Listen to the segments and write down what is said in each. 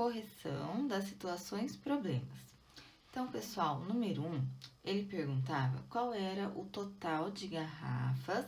correção das situações problemas. Então, pessoal, número 1, ele perguntava qual era o total de garrafas,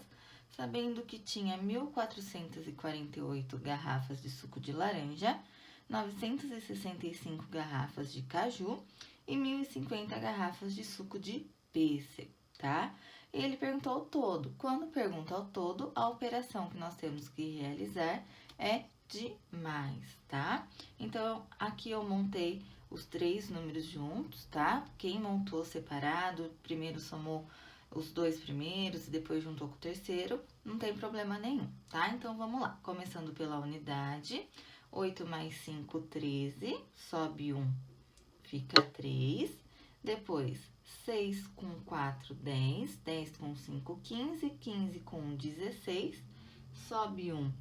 sabendo que tinha 1.448 garrafas de suco de laranja, 965 garrafas de caju e 1.050 garrafas de suco de pêssego, tá? E ele perguntou o todo. Quando pergunta ao todo, a operação que nós temos que realizar é de mais, tá? Então, aqui eu montei os 3 números juntos, tá? Quem montou separado, primeiro somou os 2 primeiros e depois juntou com o terceiro, não tem problema nenhum, tá? Então, vamos lá. Começando pela unidade, 8 mais 5, 13, sobe 1, fica 3. Depois, 6 com 4, 10, 10 com 5, 15, 15 com 1, 16, sobe 1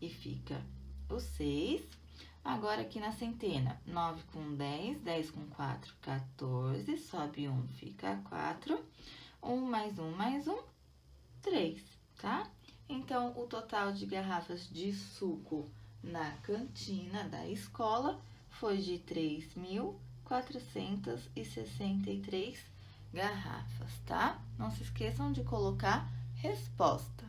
e fica o 6. Agora, aqui na centena, 9 com 10, 10 com 4, 14, sobe 1, fica 4. 1 mais 1 mais 1, 3, tá? Então, o total de garrafas de suco na cantina da escola foi de 3.463 garrafas, tá? Não se esqueçam de colocar resposta.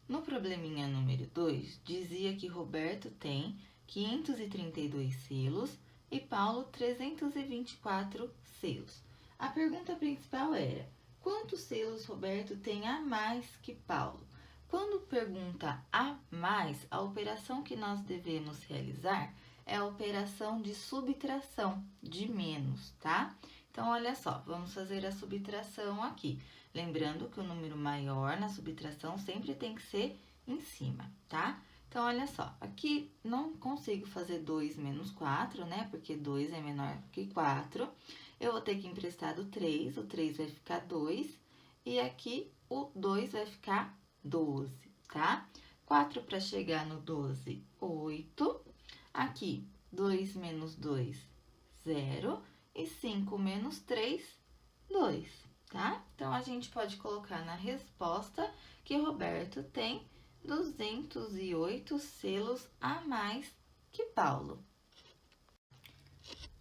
No probleminha número 2, dizia que Roberto tem 532 selos e Paulo 324 selos. A pergunta principal era: quantos selos Roberto tem a mais que Paulo? Quando pergunta a mais, a operação que nós devemos realizar é a operação de subtração, de menos, tá? Então, olha só, vamos fazer a subtração aqui. Lembrando que o número maior na subtração sempre tem que ser em cima, tá? Então, olha só, aqui não consigo fazer 2 menos 4, né? Porque 2 é menor que 4. Eu vou ter que emprestar o 3 vai ficar 2. E aqui o 2 vai ficar 12, tá? 4 para chegar no 12, 8. Aqui, 2 menos 2, 0. E 5 menos 3, 2, tá? Então, a gente pode colocar na resposta que Roberto tem 208 selos a mais que Paulo.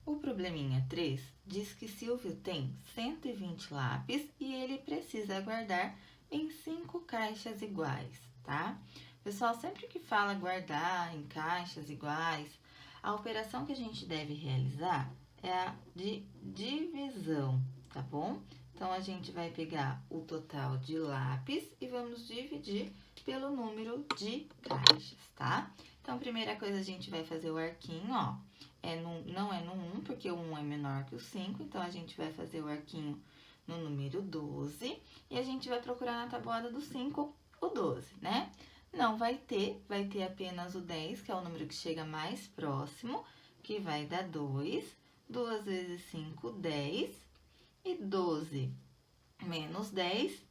O probleminha 3 diz que Silvio tem 120 lápis e ele precisa guardar em 5 caixas iguais, tá? Pessoal, sempre que fala guardar em caixas iguais, a operação que a gente deve realizar é a de divisão, tá bom? Então, a gente vai pegar o total de lápis e vamos dividir pelo número de caixas, tá? Então, primeira coisa, a gente vai fazer o arquinho, ó. Não é no 1, porque o 1 é menor que o 5, então, a gente vai fazer o arquinho no número 12. E a gente vai procurar na tabuada do 5 o 12, né? Não vai ter apenas o 10, que é o número que chega mais próximo, que vai dar 2. 2 vezes 5, 10. E 12 menos 10,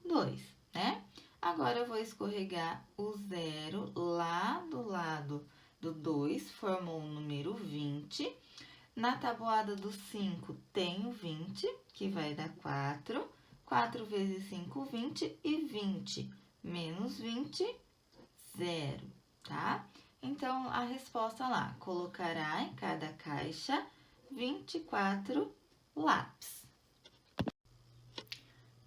2, né? Agora, eu vou escorregar o 0 lá do lado do 2, formou o número 20. Na tabuada do 5, tem o 20, que vai dar 4. 4 vezes 5, 20. E 20 menos 20, 0, tá? Então, a resposta lá, colocará em cada caixa 24 lápis.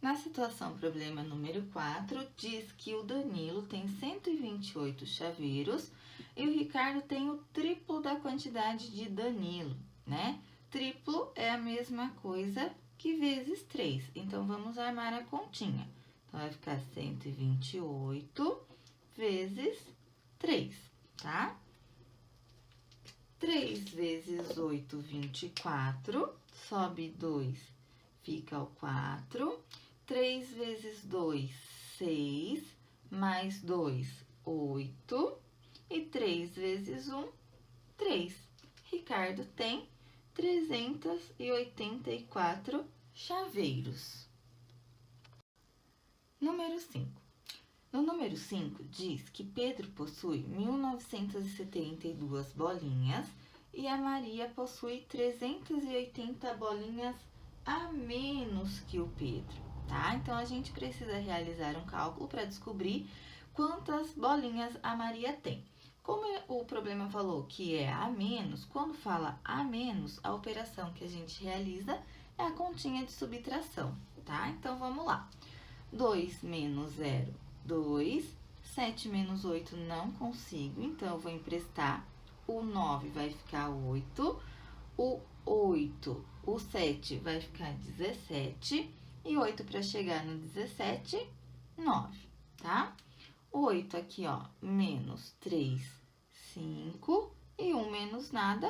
Na situação problema número 4, diz que o Danilo tem 128 chaveiros e o Ricardo tem o triplo da quantidade de Danilo, né? Triplo é a mesma coisa que vezes 3, então, vamos armar a continha. Então, vai ficar 128 vezes 3, tá? 3 vezes 8, 24, sobe 2, fica o 4. 3 vezes 2, 6, mais 2, 8. E 3 vezes 1, 3. Ricardo tem 384 chaveiros. Número 5. No número 5, diz que Pedro possui 1.972 bolinhas e a Maria possui 380 bolinhas a menos que o Pedro, tá? Então, a gente precisa realizar um cálculo para descobrir quantas bolinhas a Maria tem. Como o problema falou que é a menos, quando fala a menos, a operação que a gente realiza é a continha de subtração, tá? Então, vamos lá. 2 menos 0, 2. 7 menos 8 não consigo, então eu vou emprestar. O 9 vai ficar 8. O 8, o 7 vai ficar 17. E 8 para chegar no 17, 9, tá? 8 aqui, ó, menos 3, 5. E 1 menos nada,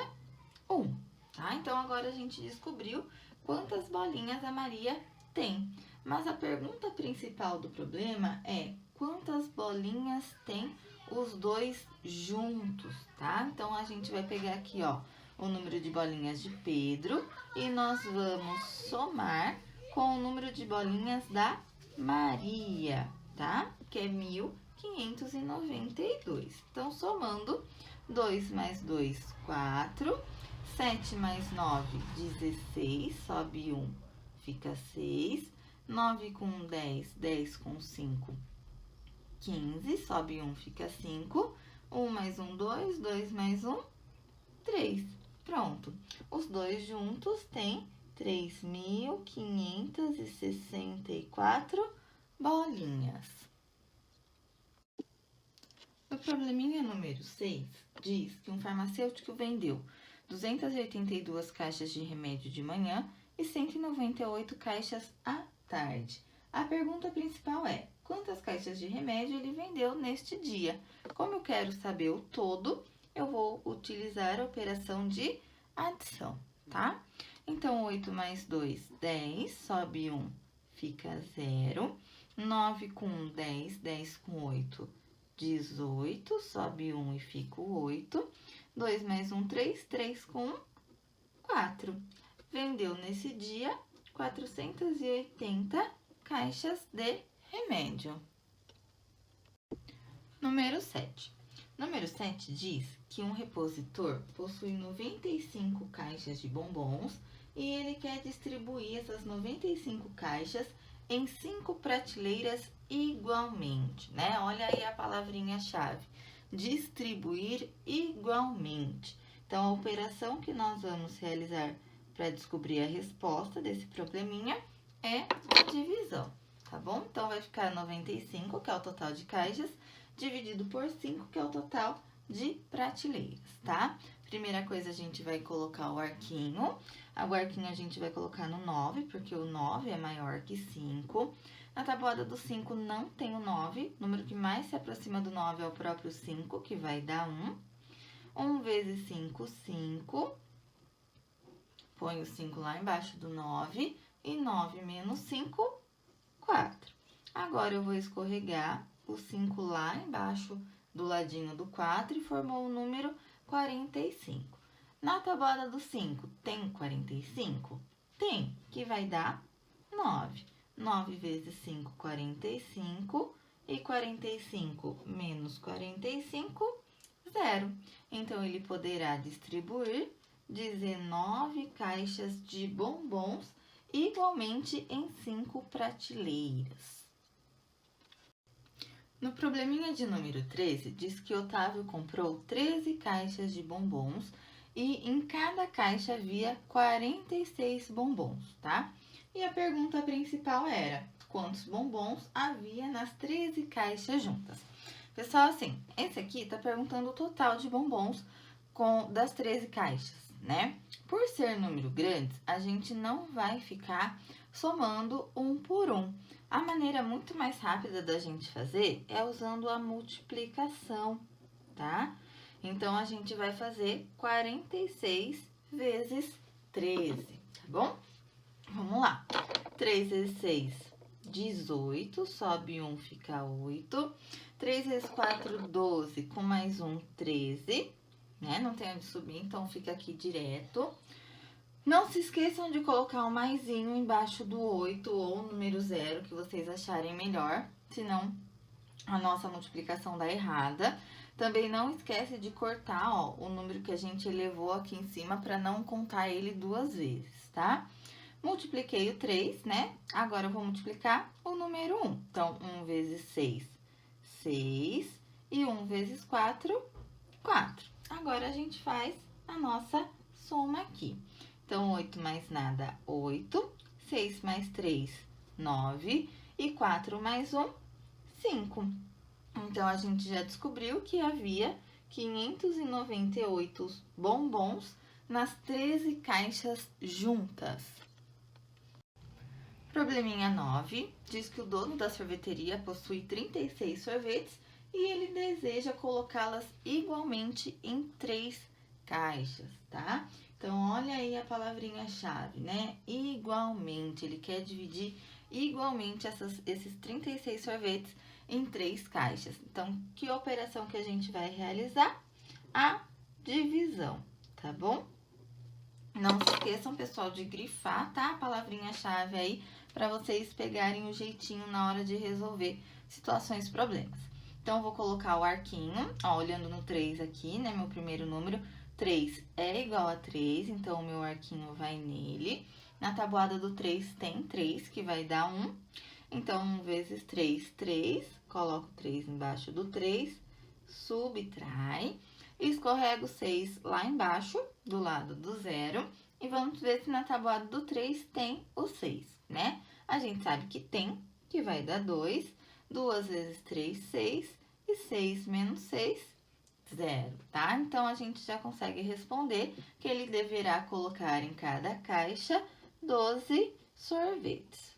1, tá? Então, agora a gente descobriu quantas bolinhas a Maria tem. Mas a pergunta principal do problema é quantas bolinhas tem os dois juntos, tá? Então, a gente vai pegar aqui, ó, o número de bolinhas de Pedro e nós vamos somar com o número de bolinhas da Maria, tá? Que é 1.592. Então, somando, 2 mais 2, 4. 7 mais 9, 16. Sobe 1, fica 6. 9 com 10, 10 com 5, 15. Sobe 1, fica 5. 1 mais 1, 2. 2 mais 1, 3. Pronto. Os dois juntos têm 3.564 bolinhas. No probleminha número 6, diz que um farmacêutico vendeu 282 caixas de remédio de manhã e 198 caixas à tarde. A pergunta principal é: quantas caixas de remédio ele vendeu neste dia? Como eu quero saber o todo, eu vou utilizar a operação de adição, tá? Então, 8 mais 2, 10, sobe 1, fica 0. 9 com 1, 10, 10 com 8, 18, sobe 1 e fica 8. 2 mais 1, 3, 3 com 1, 4. Vendeu nesse dia 480 caixas de remédio. Número 7. Número 7 diz que um repositor possui 95 caixas de bombons e ele quer distribuir essas 95 caixas em 5 prateleiras igualmente, né? Olha aí a palavrinha-chave, distribuir igualmente. Então, a operação que nós vamos realizar para descobrir a resposta desse probleminha é a divisão, tá bom? Então, vai ficar 95, que é o total de caixas, dividido por 5, que é o total de prateleiras, tá? Primeira coisa, a gente vai colocar o arquinho. O arquinho a gente vai colocar no 9, porque o 9 é maior que 5. Na tabuada do 5 não tem o 9. O número que mais se aproxima do 9 é o próprio 5, que vai dar 1. 1 vezes 5, 5. Põe o 5 lá embaixo do 9. E 9 menos 5, 4. Agora, eu vou escorregar o 5 lá embaixo do ladinho do 4 e formou o número 45. Na tabuada do 5, tem 45? Tem, que vai dar 9. 9 vezes 5, 45. E 45 menos 45, 0. Então, ele poderá distribuir 19 caixas de bombons igualmente em 5 prateleiras. No probleminha de número 13, diz que Otávio comprou 13 caixas de bombons e em cada caixa havia 46 bombons, tá? E a pergunta principal era: quantos bombons havia nas 13 caixas juntas? Pessoal, assim, esse aqui tá perguntando o total de bombons das 13 caixas, né? Por ser número grande, a gente não vai ficar somando um por um. A maneira muito mais rápida da gente fazer é usando a multiplicação, tá? Então, a gente vai fazer 46 vezes 13, tá bom? Vamos lá. 3 vezes 6, 18, sobe 1, fica 8. 3 vezes 4, 12, com mais 1, 13, né? Não tem onde subir, então fica aqui direto. Não se esqueçam de colocar o maisinho embaixo do 8 ou o número 0, que vocês acharem melhor, senão a nossa multiplicação dá errada. Também não esquece de cortar, ó, o número que a gente elevou aqui em cima para não contar ele duas vezes, tá? Multipliquei o 3, né? Agora, eu vou multiplicar o número 1. Então, 1 vezes 6, 6. E 1 vezes 4, 4. Agora, a gente faz a nossa soma aqui. Então, 8 mais nada, 8. 6 mais 3, 9. E 4 mais 1, 5. Então, a gente já descobriu que havia 598 bombons nas 13 caixas juntas. Probleminha 9 diz que o dono da sorveteria possui 36 sorvetes e ele deseja colocá-las igualmente em 3 caixas, tá? Então, olha aí a palavrinha-chave, né? Igualmente, ele quer dividir igualmente esses 36 sorvetes em 3 caixas. Então, que operação que a gente vai realizar? A divisão, tá bom? Não se esqueçam, pessoal, de grifar, tá? A palavrinha-chave aí, para vocês pegarem o jeitinho na hora de resolver situações, problemas. Então, vou colocar o arquinho, ó, olhando no 3 aqui, né? Meu primeiro número, 3 é igual a 3, então o meu arquinho vai nele. Na tabuada do 3 tem 3, que vai dar 1. Então, 1 vezes 3, 3. Coloco 3 embaixo do 3, subtrai. Escorrego 6 lá embaixo, do lado do 0. E vamos ver se na tabuada do 3 tem o 6, né? A gente sabe que tem, que vai dar 2. 2 vezes 3, 6. E 6 menos 6, 0, tá? Então, a gente já consegue responder que ele deverá colocar em cada caixa 12 sorvetes.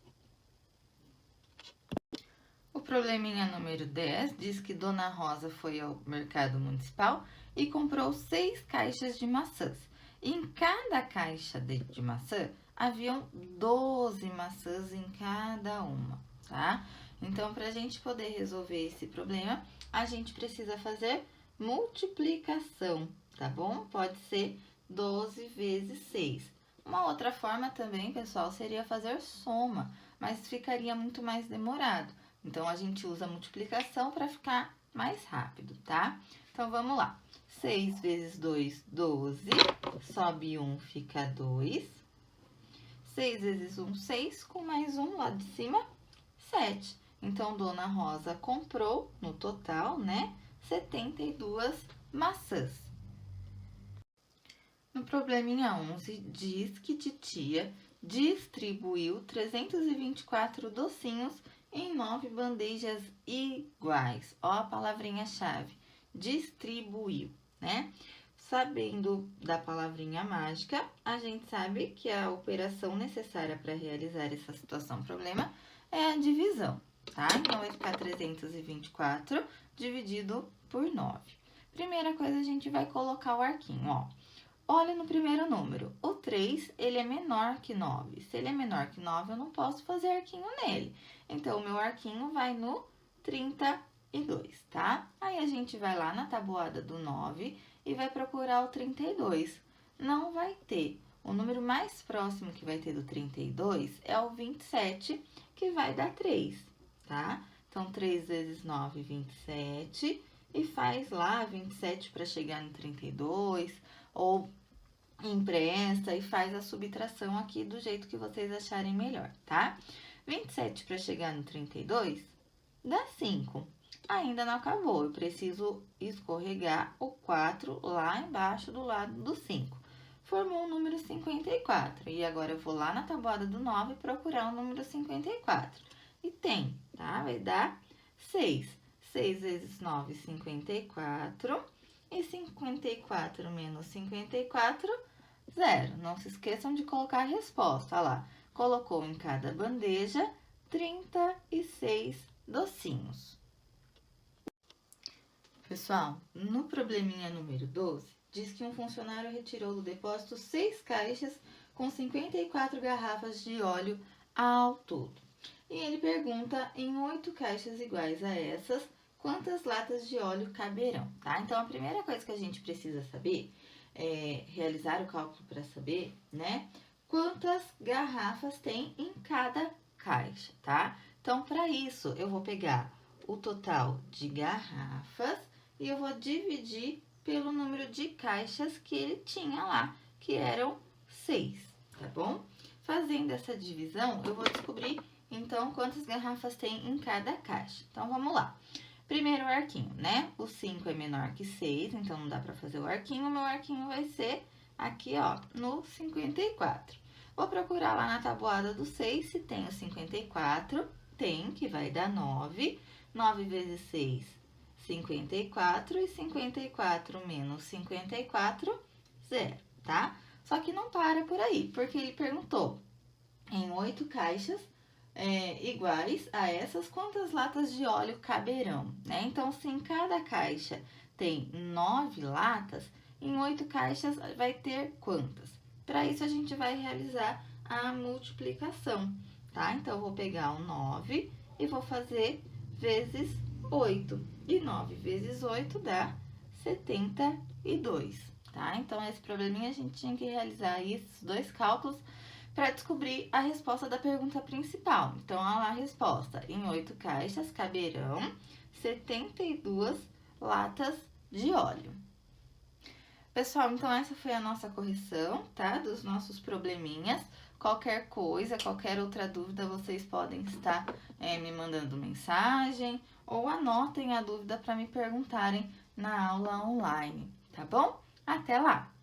O probleminha número 10 diz que Dona Rosa foi ao mercado municipal e comprou 6 caixas de maçãs. E em cada caixa de maçã, haviam 12 maçãs em cada uma, tá? Então, para a gente poder resolver esse problema, a gente precisa fazer multiplicação, tá bom? Pode ser 12 vezes 6. Uma outra forma também, pessoal, seria fazer soma, mas ficaria muito mais demorado. Então, a gente usa a multiplicação para ficar mais rápido, tá? Então, vamos lá. 6 vezes 2, 12. Sobe 1, fica 2. 6 vezes 1, 6. Com mais 1 lá de cima, 7. Então, Dona Rosa comprou, no total, né, 72 maçãs. No probleminha 11, diz que titia distribuiu 324 docinhos em 9 bandejas iguais. Ó a palavrinha-chave, distribuiu, né? Sabendo da palavrinha mágica, a gente sabe que a operação necessária para realizar essa situação problema é a divisão, tá? Então, vai ficar 324 dividido por 9. Primeira coisa, a gente vai colocar o arquinho, ó. Olha no primeiro número, o 3, ele é menor que 9. Se ele é menor que 9, eu não posso fazer arquinho nele. Então, o meu arquinho vai no 32, tá? Aí, a gente vai lá na tabuada do 9 e vai procurar o 32. Não vai ter. O número mais próximo que vai ter do 32 é o 27, que vai dar 3, tá? Então, 3 vezes 9, 27. E faz lá 27 para chegar no 32, ou empresta e faz a subtração aqui do jeito que vocês acharem melhor, tá? 27 para chegar no 32 dá 5. Ainda não acabou, eu preciso escorregar o 4 lá embaixo do lado do 5. Formou o número 54. E agora eu vou lá na tabuada do 9 procurar o número 54. E tem, tá? Vai dar 6. 6 vezes 9, 54. E 54 menos 54, 0. Não se esqueçam de colocar a resposta, olha lá. Colocou em cada bandeja 36 docinhos. Pessoal, no probleminha número 12, diz que um funcionário retirou do depósito 6 caixas com 54 garrafas de óleo ao todo. E ele pergunta, em 8 caixas iguais a essas, quantas latas de óleo caberão, tá? Então, a primeira coisa que a gente precisa saber é realizar o cálculo para saber, né? Quantas garrafas tem em cada caixa, tá? Então, para isso, eu vou pegar o total de garrafas e eu vou dividir pelo número de caixas que ele tinha lá, que eram 6, tá bom? Fazendo essa divisão, eu vou descobrir, então, quantas garrafas tem em cada caixa. Então, vamos lá. Primeiro o arquinho, né? O 5 é menor que 6, então não dá pra fazer o arquinho. O meu arquinho vai ser aqui, ó, no 54. Vou procurar lá na tabuada do 6 se tem o 54. Tem, que vai dar 9. 9 vezes 6, 54. E 54 menos 54, 0, tá? Só que não para por aí, porque ele perguntou em 8 caixas iguais a essas, quantas latas de óleo caberão, né? Então, se em cada caixa tem 9 latas, em 8 caixas vai ter quantas? Para isso, a gente vai realizar a multiplicação, tá? Então, eu vou pegar o 9 e vou fazer vezes 8. E 9 vezes 8 dá 72, tá? Então, esse probleminha a gente tinha que realizar esses dois cálculos para descobrir a resposta da pergunta principal. Então, olha lá a resposta. Em 8 caixas caberão 72 latas de óleo. Pessoal, então essa foi a nossa correção, tá? Dos nossos probleminhas. Qualquer coisa, qualquer outra dúvida, vocês podem estar me mandando mensagem ou anotem a dúvida para me perguntarem na aula online, tá bom? Até lá!